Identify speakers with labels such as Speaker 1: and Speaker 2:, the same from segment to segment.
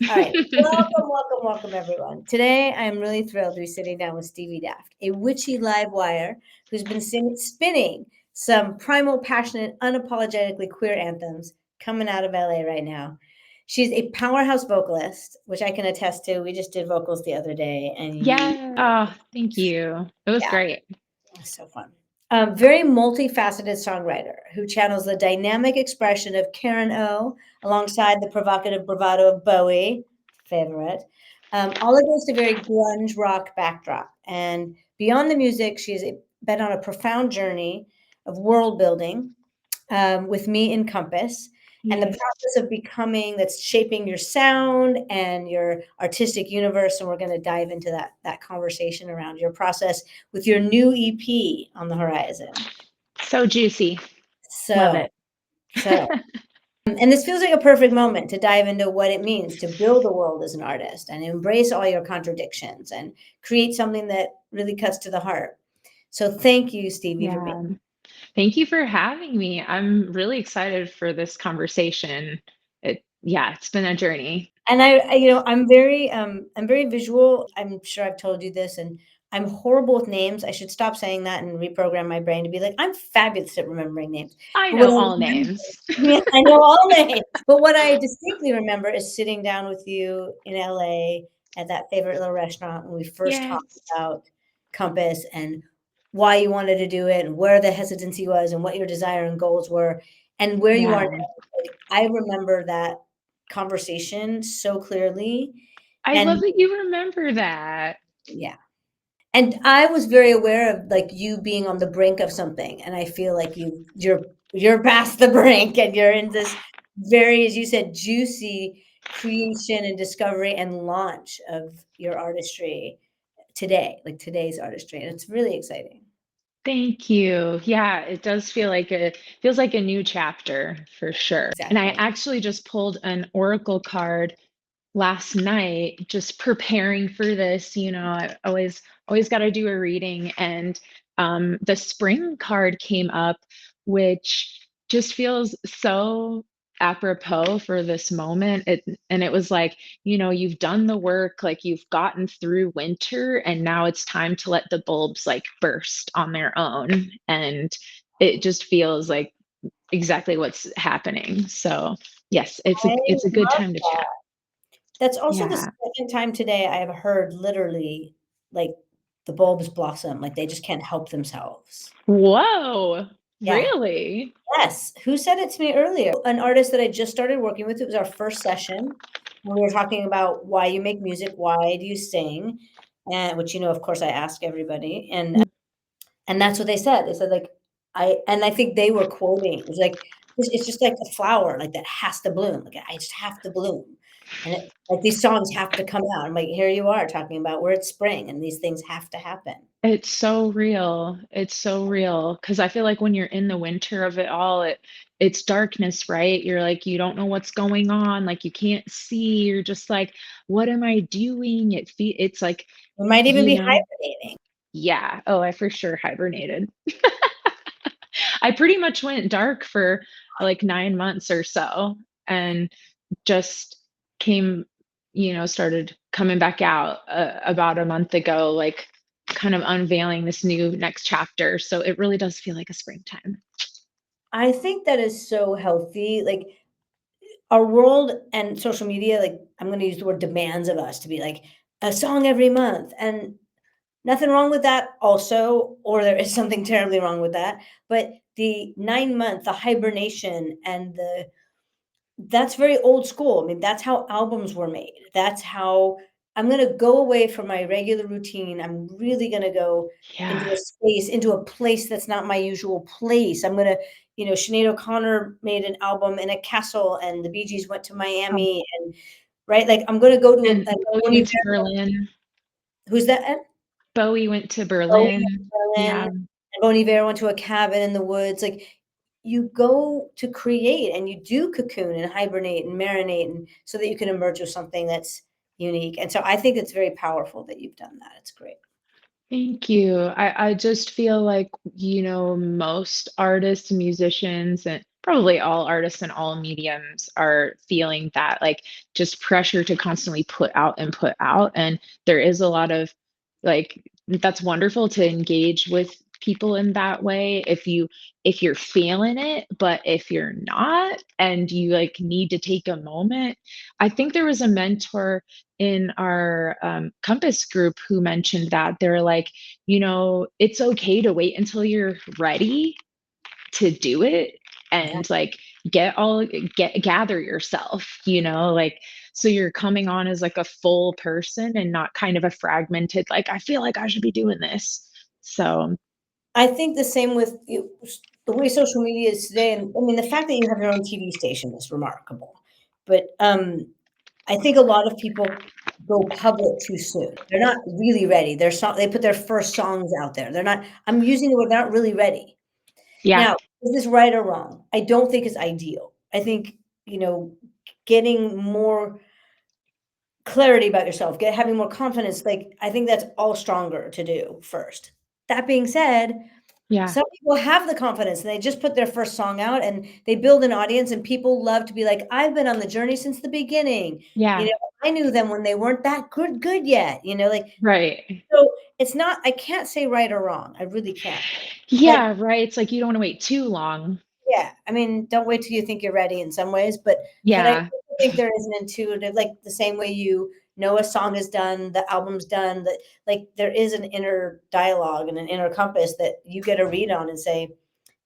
Speaker 1: All right. Welcome, welcome, welcome, everyone. Today, I'm really thrilled to be sitting down with Stevie Daft, a witchy live wire who's been spinning some primal, passionate, unapologetically queer anthems coming out of LA right now. She's a powerhouse vocalist, which I can attest to. We just did vocals the other day, and you,
Speaker 2: Yeah. Oh, thank you. It was
Speaker 1: yeah,
Speaker 2: great.
Speaker 1: it's so fun. Very multifaceted songwriter who channels the dynamic expression of Karen O alongside the provocative bravado of Bowie, favorite, all against a very grunge rock backdrop. And beyond the music, she's been on a profound journey of world building with me in Compass, and the
Speaker 2: Yes.
Speaker 1: process of becoming that's shaping your sound and your artistic universe. And we're going to dive into that conversation around your process with your new EP on the horizon.
Speaker 2: So juicy. Love
Speaker 1: So,
Speaker 2: it.
Speaker 1: so, and this feels like a perfect moment to dive into what it means to build a world as an artist and embrace all your contradictions and create something that really cuts to the heart. So, thank you, Stevie, for being.
Speaker 2: Yeah. Thank you for having me. I'm really excited for this conversation. Yeah, it's been a journey.
Speaker 1: And I'm very visual. I'm sure I've told you this, and I'm horrible with names. I should stop saying that and reprogram my brain to be like, I'm fabulous at remembering names.
Speaker 2: I
Speaker 1: But what
Speaker 2: know
Speaker 1: I
Speaker 2: all
Speaker 1: remember,
Speaker 2: names.
Speaker 1: yeah, I know all names. But what I distinctly remember is sitting down with you in LA at that favorite little restaurant when we first talked
Speaker 2: Yes.
Speaker 1: about Compass and why you wanted to do it and where the hesitancy was and what your desire and goals were and where you are
Speaker 2: Yeah.
Speaker 1: now. Like, I remember that conversation so clearly.
Speaker 2: I love
Speaker 1: And
Speaker 2: that you remember that.
Speaker 1: yeah. And I was very aware of like you being on the brink of something. And I feel like you're past the brink and you're in this very, as you said, juicy creation and discovery and launch of your artistry today, like today's artistry. And it's really exciting.
Speaker 2: Thank you. Yeah, it does feels like a new chapter for sure. And I
Speaker 1: Exactly.
Speaker 2: actually just pulled an oracle card last night just preparing for this. I always got to do a reading, and the spring card came up, which just feels so apropos for this moment. It was like, you've done the work, like you've gotten through winter, and now it's time to let the bulbs like burst on their own. And it just feels like exactly what's happening. So yes,
Speaker 1: I
Speaker 2: it's a good
Speaker 1: love
Speaker 2: time to chat.
Speaker 1: that. That's also the
Speaker 2: Yeah.
Speaker 1: second time today I have heard literally like the bulbs blossom, like they just can't help themselves.
Speaker 2: Whoa,
Speaker 1: Yeah.
Speaker 2: really?
Speaker 1: Yes. Who said it to me earlier? An artist that I just started working with. It was our first session. And we were talking about why you make music, why do you sing? And which, of course, I ask everybody. And that's what they said. They said, like, I think they were quoting. It was like, it's just like a flower, like that has to bloom. Like I just have to bloom. And like these songs have to come out. I'm like, here you are talking about where it's spring and these things have to happen.
Speaker 2: It's so real. It's so real because I feel like when you're in the winter of it all, it's darkness, right? You're like you don't know what's going on, like you can't see. You're just like, what am I doing? It's like,
Speaker 1: We might even
Speaker 2: you
Speaker 1: be
Speaker 2: know,
Speaker 1: hibernating.
Speaker 2: yeah. Oh, I for sure hibernated. I pretty much went dark for like 9 months or so, and just came, started coming back out about a month ago, like kind of unveiling this new next chapter. So it really does feel like a springtime.
Speaker 1: I think that is so healthy. Like our world and social media, like I'm going to use the word demands of us to be like a song every month. And nothing wrong with that also, or there is something terribly wrong with that. But the 9 month, the hibernation and that's very old school. I mean, that's how albums were made. That's how I'm going to go away from my regular routine. I'm really going to go into
Speaker 2: Yeah.
Speaker 1: a space, into a place that's not my usual place. I'm going to, Sinead O'Connor made an album in a castle and the Bee Gees went to
Speaker 2: Um,
Speaker 1: Miami and right. Like I'm going to go to
Speaker 2: and
Speaker 1: a
Speaker 2: Bowie
Speaker 1: Bon
Speaker 2: went to
Speaker 1: Iver.
Speaker 2: Berlin.
Speaker 1: Who's that?
Speaker 2: Bowie went to
Speaker 1: Bowie
Speaker 2: Berlin.
Speaker 1: Berlin,
Speaker 2: Yeah.
Speaker 1: and Bon Iver went to a cabin in the woods, like, you go to create and you do cocoon and hibernate and marinate and so that you can emerge with something that's unique, and so I think it's very powerful that you've done that, it's great.
Speaker 2: Thank you. I just feel like, most artists and musicians and probably all artists in all mediums are feeling that, like, just pressure to constantly put out, and there is a lot of, like, that's wonderful to engage with people in that way if you're feeling it, but if you're not and you, like, need to take a moment. I think there was a mentor in our, Compass group who mentioned that they're like, "It's okay to wait until you're ready to do it
Speaker 1: Yeah.
Speaker 2: and like gather yourself, like so you're coming on as like a full person and not kind of a fragmented, like I feel like I should be doing this." So
Speaker 1: I think the same with you the way social media is today, and I mean, the fact that you have your own TV station is remarkable, but, I think a lot of people go public too soon. They're not really ready. They put their first songs out there. They're not I'm using the word they're not really ready.
Speaker 2: yeah,
Speaker 1: Now, is this right or wrong? I don't think it's ideal. I think, getting more clarity about yourself, having more confidence, like, I think that's all stronger to do first. That being said,
Speaker 2: yeah,
Speaker 1: some people have the confidence and they just put their first song out and they build an audience and people love to be like, "I've been on the journey since the beginning." You
Speaker 2: yeah,
Speaker 1: know, "I knew them when they weren't that good yet," like,
Speaker 2: right,
Speaker 1: so it's not I can't say right or wrong. I really can't. But
Speaker 2: yeah, right. It's like you don't want to wait too long.
Speaker 1: yeah, I mean, don't wait till you think you're ready in some ways, but I
Speaker 2: Yeah,
Speaker 1: also think there is an intuitive like, the same way you know a song is done, the album's done, that like, there is an inner dialogue and an inner compass that you get a read on and say,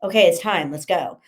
Speaker 1: "Okay, it's time, let's go."